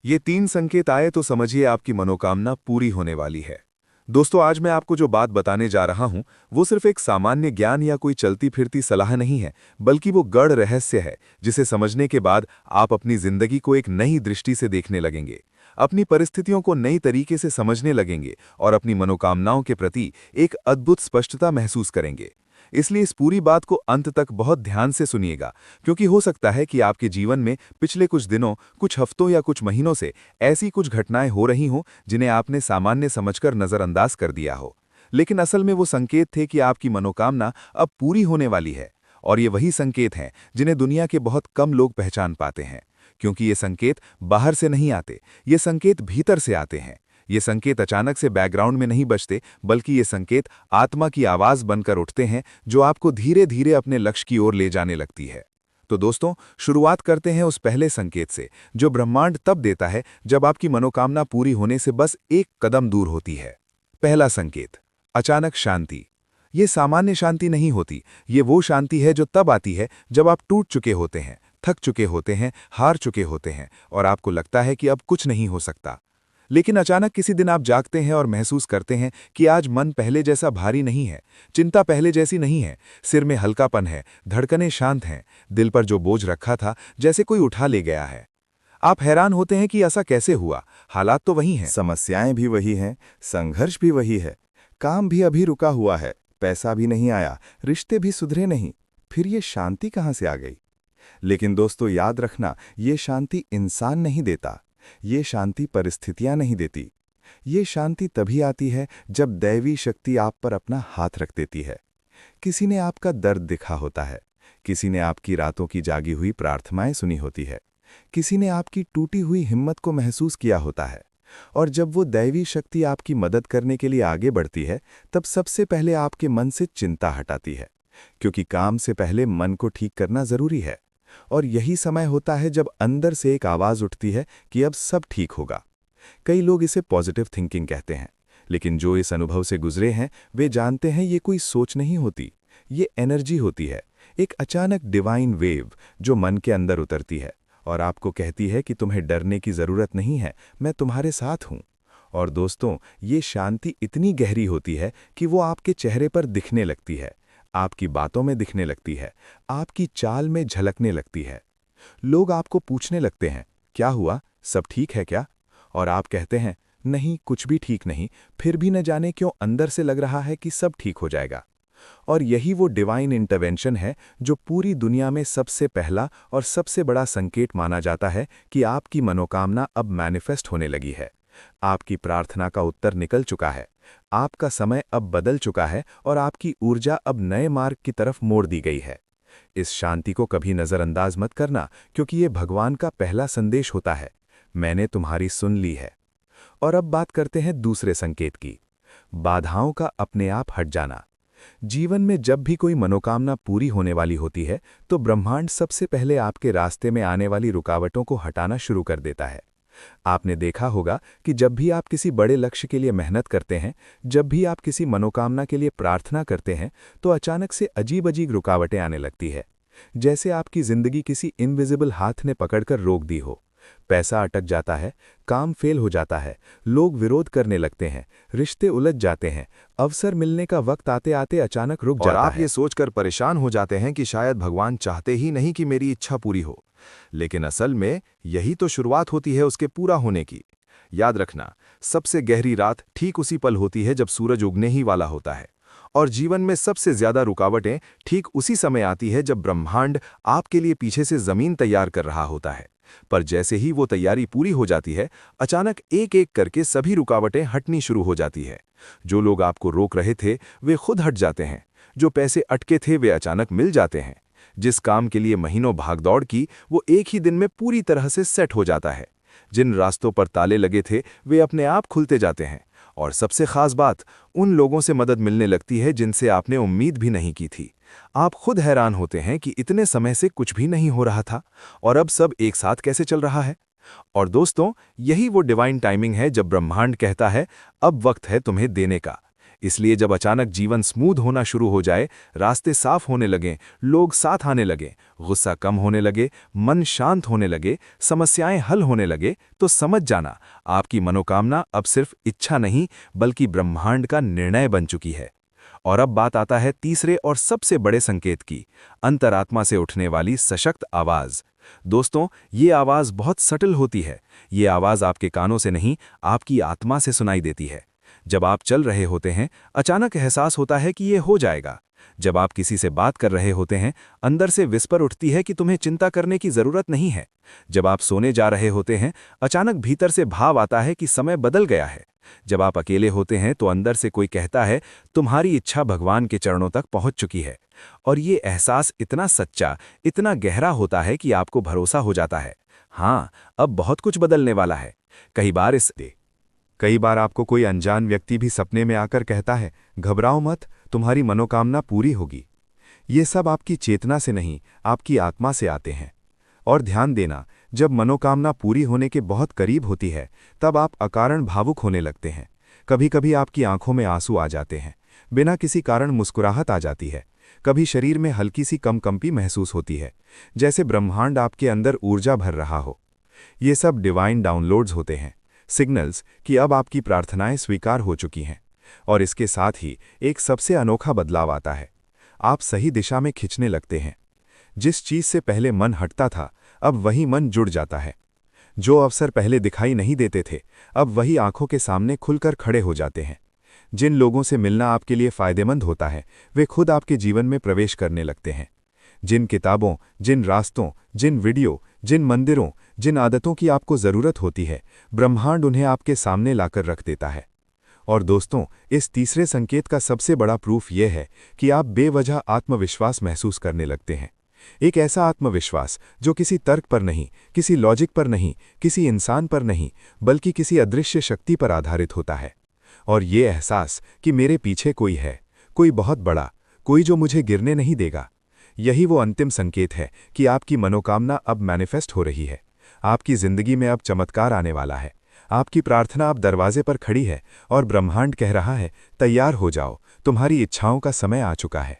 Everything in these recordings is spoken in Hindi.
ये 3 संकेत आए तो समझिए आपकी मनोकामना पूरी होने वाली है। दोस्तों, आज मैं आपको जो बात बताने जा रहा हूं, वो सिर्फ एक सामान्य ज्ञान या कोई चलती फिरती सलाह नहीं है, बल्कि वो गढ़ रहस्य है, जिसे समझने के बाद आप अपनी जिंदगी को एक नई दृष्टि से देखने लगेंगे, अपनी परिस्थितियों को नई तरीके से समझने लगेंगे और अपनी मनोकामनाओं के प्रति एक अद्भुत स्पष्टता महसूस करेंगे। इसलिए इस पूरी बात को अंत तक बहुत ध्यान से सुनिएगा, क्योंकि हो सकता है कि आपके जीवन में पिछले कुछ दिनों, कुछ हफ्तों या कुछ महीनों से ऐसी कुछ घटनाएं हो रही हों जिन्हें आपने सामान्य समझकर नज़रअंदाज कर दिया हो। लेकिन असल में वो संकेत थे कि आपकी मनोकामना अब पूरी होने वाली है। और ये वही संकेत हैं जिन्हें दुनिया के बहुत कम लोग पहचान पाते हैं, क्योंकि ये संकेत बाहर से नहीं आते, ये संकेत भीतर से आते हैं। ये संकेत अचानक से बैकग्राउंड में नहीं बजते, बल्कि ये संकेत आत्मा की आवाज बनकर उठते हैं, जो आपको धीरे धीरे अपने लक्ष्य की ओर ले जाने लगती है। तो दोस्तों, शुरुआत करते हैं उस पहले संकेत से, जो ब्रह्मांड तब देता है जब आपकी मनोकामना पूरी होने से बस एक कदम दूर होती है। पहला संकेत, अचानक शांति। ये सामान्य शांति नहीं होती, ये वो शांति है जो तब आती है जब आप टूट चुके होते हैं, थक चुके होते हैं, हार चुके होते हैं और आपको लगता है कि अब कुछ नहीं हो सकता। लेकिन अचानक किसी दिन आप जागते हैं और महसूस करते हैं कि आज मन पहले जैसा भारी नहीं है, चिंता पहले जैसी नहीं है, सिर में हल्कापन है, धड़कनें शांत हैं, दिल पर जो बोझ रखा था जैसे कोई उठा ले गया है। आप हैरान होते हैं कि ऐसा कैसे हुआ। हालात तो वही हैं, समस्याएं भी वही हैं, संघर्ष भी वही है, काम भी अभी रुका हुआ है, पैसा भी नहीं आया, रिश्ते भी सुधरे नहीं। फिर ये शांति कहाँ से आ गई? लेकिन दोस्तों, याद रखना, ये शांति इंसान नहीं देता, ये शांति परिस्थितियां नहीं देती। ये शांति तभी आती है जब दैवी शक्ति आप पर अपना हाथ रख देती है। किसी ने आपका दर्द दिखा होता है, किसी ने आपकी रातों की जागी हुई प्रार्थनाएं सुनी होती है, किसी ने आपकी टूटी हुई हिम्मत को महसूस किया होता है। और जब वो दैवी शक्ति आपकी मदद करने के लिए आगे बढ़ती है, तब सबसे पहले आपके मन से चिंता हटाती है, क्योंकि काम से पहले मन को ठीक करना जरूरी है। और यही समय होता है जब अंदर से एक आवाज उठती है कि अब सब ठीक होगा। कई लोग इसे पॉजिटिव थिंकिंग कहते हैं, लेकिन जो इस अनुभव से गुजरे हैं वे जानते हैं ये कोई सोच नहीं होती, ये एनर्जी होती है, एक अचानक डिवाइन वेव जो मन के अंदर उतरती है और आपको कहती है कि तुम्हें डरने की जरूरत नहीं है, मैं तुम्हारे साथ हूं। और दोस्तों, ये शांति इतनी गहरी होती है कि वो आपके चेहरे पर दिखने लगती है, आपकी बातों में दिखने लगती है, आपकी चाल में झलकने लगती है। लोग आपको पूछने लगते हैं, क्या हुआ, सब ठीक है क्या? और आप कहते हैं, नहीं, कुछ भी ठीक नहीं, फिर भी न जाने क्यों अंदर से लग रहा है कि सब ठीक हो जाएगा। और यही वो डिवाइन इंटरवेंशन है जो पूरी दुनिया में सबसे पहला और सबसे बड़ा संकेत माना जाता है कि आपकी मनोकामना अब मैनिफेस्ट होने लगी है। आपकी प्रार्थना का उत्तर निकल चुका है, आपका समय अब बदल चुका है और आपकी ऊर्जा अब नए मार्ग की तरफ मोड़ दी गई है। इस शांति को कभी नज़रअंदाज मत करना, क्योंकि ये भगवान का पहला संदेश होता है, मैंने तुम्हारी सुन ली है। और अब बात करते हैं दूसरे संकेत की, बाधाओं का अपने आप हट जाना। जीवन में जब भी कोई मनोकामना पूरी होने वाली होती है, तो ब्रह्मांड सबसे पहले आपके रास्ते में आने वाली रुकावटों को हटाना शुरू कर देता है। आपने देखा होगा कि जब भी आप किसी बड़े लक्ष्य के लिए मेहनत करते हैं, जब भी आप किसी मनोकामना के लिए प्रार्थना करते हैं, तो अचानक से अजीब अजीब रुकावटें आने लगती है, जैसे आपकी जिंदगी किसी इनविजिबल हाथ ने पकड़कर रोक दी हो। पैसा अटक जाता है, काम फेल हो जाता है, लोग विरोध करने लगते हैं, रिश्ते उलझ जाते हैं, अवसर मिलने का वक्त आते आते अचानक रुक जाता है। और आप ये सोचकर परेशान हो जाते हैं कि शायद भगवान चाहते ही नहीं कि मेरी इच्छा पूरी हो। लेकिन असल में यही तो शुरुआत होती है उसके पूरा होने की। याद रखना, सबसे गहरी रात ठीक उसी पल होती है जब सूरज उगने ही वाला होता है। और जीवन में सबसे ज्यादा रुकावटें ठीक उसी समय आती है जब ब्रह्मांड आपके लिए पीछे से जमीन तैयार कर रहा होता है। पर जैसे ही वो तैयारी पूरी हो जाती है, अचानक एक एक करके सभी रुकावटें हटनी शुरू हो जाती है। जो लोग आपको रोक रहे थे वे खुद हट जाते हैं, जो पैसे अटके थे वे अचानक मिल जाते हैं, जिस काम के लिए महीनों भागदौड़ की वो एक ही दिन में पूरी तरह से सेट हो जाता है, जिन रास्तों पर ताले लगे थे वे अपने आप खुलते जाते हैं। और सबसे खास बात, उन लोगों से मदद मिलने लगती है जिनसे आपने उम्मीद भी नहीं की थी। आप खुद हैरान होते हैं कि इतने समय से कुछ भी नहीं हो रहा था और अब सब एक साथ कैसे चल रहा है। और दोस्तों, यही वो डिवाइन टाइमिंग है जब ब्रह्मांड कहता है, अब वक्त है तुम्हें देने का। इसलिए जब अचानक जीवन स्मूथ होना शुरू हो जाए, रास्ते साफ होने लगें, लोग साथ आने लगें, गुस्सा कम होने लगे, मन शांत होने लगे, समस्याएं हल होने लगे, तो समझ जाना आपकी मनोकामना अब सिर्फ इच्छा नहीं बल्कि ब्रह्मांड का निर्णय बन चुकी है। और अब बात आता है तीसरे और सबसे बड़े संकेत की, अंतरात्मा से उठने वाली सशक्त आवाज। दोस्तों, ये आवाज बहुत सटल होती है। ये आवाज आपके कानों से नहीं, आपकी आत्मा से सुनाई देती है। जब आप चल रहे होते हैं, अचानक एहसास होता है कि ये हो जाएगा। जब आप किसी से बात कर रहे होते हैं, अंदर से विस्पर उठती है कि तुम्हें चिंता करने की जरूरत नहीं है। जब आप सोने जा रहे होते हैं, अचानक भीतर से भाव आता है कि समय बदल गया है। जब आप अकेले होते हैं तो अंदर से कोई कहता है, तुम्हारी इच्छा भगवान के चरणों तक पहुंच चुकी है। और ये एहसास इतना सच्चा, इतना गहरा होता है कि आपको भरोसा हो जाता है, हाँ, अब बहुत कुछ बदलने वाला है। कई बार आपको कोई अनजान व्यक्ति भी सपने में आकर कहता है, घबराओ मत, तुम्हारी मनोकामना पूरी होगी। ये सब आपकी चेतना से नहीं, आपकी आत्मा से आते हैं। और ध्यान देना, जब मनोकामना पूरी होने के बहुत करीब होती है, तब आप अकारण भावुक होने लगते हैं। कभी कभी आपकी आंखों में आंसू आ जाते हैं, बिना किसी कारण मुस्कुराहट आ जाती है। कभी शरीर में हल्की सी कंपी महसूस होती है, जैसे ब्रह्मांड आपके अंदर ऊर्जा भर रहा हो। ये सब डिवाइन डाउनलोड्स होते हैं, सिग्नल्स कि अब आपकी प्रार्थनाएं स्वीकार हो चुकी हैं। और इसके साथ ही एक सबसे अनोखा बदलाव आता है, आप सही दिशा में खिंचने लगते हैं। जिस चीज से पहले मन हटता था, अब वही मन जुड़ जाता है। जो अवसर पहले दिखाई नहीं देते थे, अब वही आंखों के सामने खुलकर खड़े हो जाते हैं। जिन लोगों से मिलना आपके लिए फायदेमंद होता है, वे खुद आपके जीवन में प्रवेश करने लगते हैं। जिन किताबों, जिन रास्तों, जिन वीडियो, जिन मंदिरों, जिन आदतों की आपको जरूरत होती है, ब्रह्मांड उन्हें आपके सामने लाकर रख देता है। और दोस्तों, इस तीसरे संकेत का सबसे बड़ा प्रूफ यह है कि आप बेवजह आत्मविश्वास महसूस करने लगते हैं। एक ऐसा आत्मविश्वास जो किसी तर्क पर नहीं, किसी लॉजिक पर नहीं, किसी इंसान पर नहीं, बल्कि किसी अदृश्य शक्ति पर आधारित होता है। और ये एहसास कि मेरे पीछे कोई है, कोई बहुत बड़ा, कोई जो मुझे गिरने नहीं देगा, यही वो अंतिम संकेत है कि आपकी मनोकामना अब मैनिफेस्ट हो रही है। आपकी जिंदगी में अब चमत्कार आने वाला है। आपकी प्रार्थना अब दरवाजे पर खड़ी है और ब्रह्मांड कह रहा है, तैयार हो जाओ, तुम्हारी इच्छाओं का समय आ चुका है।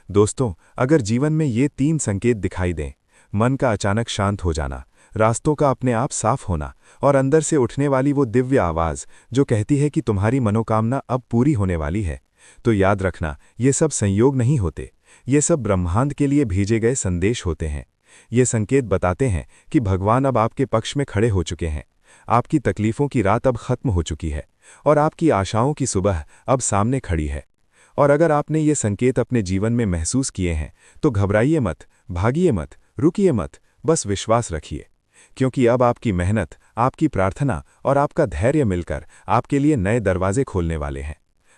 दोस्तों, अगर जीवन में ये 3 संकेत दिखाई दें, मन का अचानक शांत हो जाना, रास्तों का अपने आप साफ होना और अंदर से उठने वाली वो दिव्य आवाज जो कहती है कि तुम्हारी मनोकामना अब पूरी होने वाली है, तो याद रखना, ये सब संयोग नहीं होते। ये सब ब्रह्मांड के लिए भेजे गए संदेश होते हैं। ये संकेत बताते हैं कि भगवान अब आपके पक्ष में खड़े हो चुके हैं। आपकी तकलीफों की रात अब खत्म हो चुकी है और आपकी आशाओं की सुबह अब सामने खड़ी है। और अगर आपने ये संकेत अपने जीवन में महसूस किए हैं, तो घबराइए मत, भागिए मत, रुकिए मत, बस विश्वास रखिए, क्योंकि अब आपकी मेहनत, आपकी प्रार्थना और आपका धैर्य मिलकर आपके लिए नए दरवाजे खोलने वाले हैं।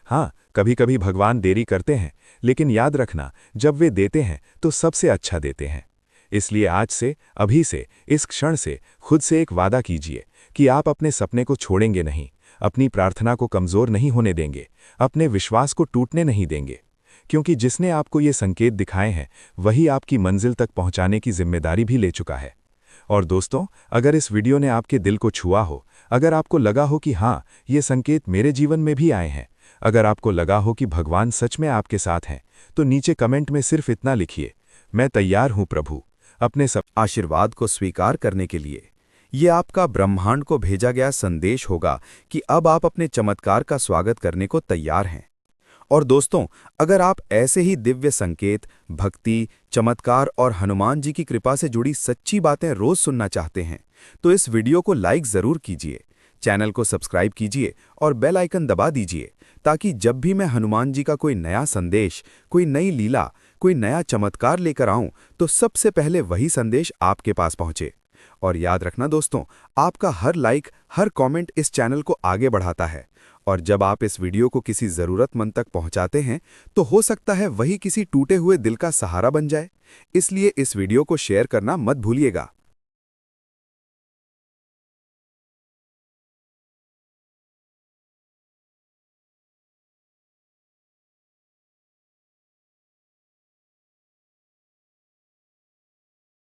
हाँ, कभी कभी भगवान देरी करते हैं, लेकिन याद रखना, जब वे देते हैं तो सबसे अच्छा देते हैं। इसलिए आज से, अभी से, इस क्षण से खुद से एक वादा कीजिए कि आप अपने सपने को छोड़ेंगे नहीं, अपनी प्रार्थना को कमजोर नहीं होने देंगे, अपने विश्वास को टूटने नहीं देंगे। क्योंकि जिसने आपको ये संकेत दिखाए हैं, वही आपकी मंजिल तक पहुंचाने की जिम्मेदारी भी ले चुका है। और दोस्तों, अगर इस वीडियो ने आपके दिल को छुआ हो, अगर आपको लगा हो कि हाँ, ये संकेत मेरे जीवन में भी आए हैं, अगर आपको लगा हो कि भगवान सच में आपके साथ हैं, तो नीचे कमेंट में सिर्फ इतना लिखिए, मैं तैयार हूं प्रभु, अपने सब आशीर्वाद को स्वीकार करने के लिए। ये आपका ब्रह्मांड को भेजा गया संदेश होगा कि अब आप अपने चमत्कार का स्वागत करने को तैयार हैं। और दोस्तों, अगर आप ऐसे ही दिव्य संकेत, भक्ति, चमत्कार और हनुमान जी की कृपा से जुड़ी सच्ची बातें रोज सुनना चाहते हैं, तो इस वीडियो को लाइक जरूर कीजिए, चैनल को सब्सक्राइब कीजिए और बेल आइकन दबा दीजिए, ताकि जब भी मैं हनुमान जी का कोई नया संदेश, कोई नई लीला, कोई नया चमत्कार लेकर आऊं, तो सबसे पहले वही संदेश आपके पास पहुंचे। और याद रखना दोस्तों, आपका हर लाइक, हर कमेंट इस चैनल को आगे बढ़ाता है। और जब आप इस वीडियो को किसी जरूरतमंद तक पहुंचाते हैं, तो हो सकता है वही किसी टूटे हुए दिल का सहारा बन जाए। इसलिए इस वीडियो को शेयर करना मत भूलिएगा।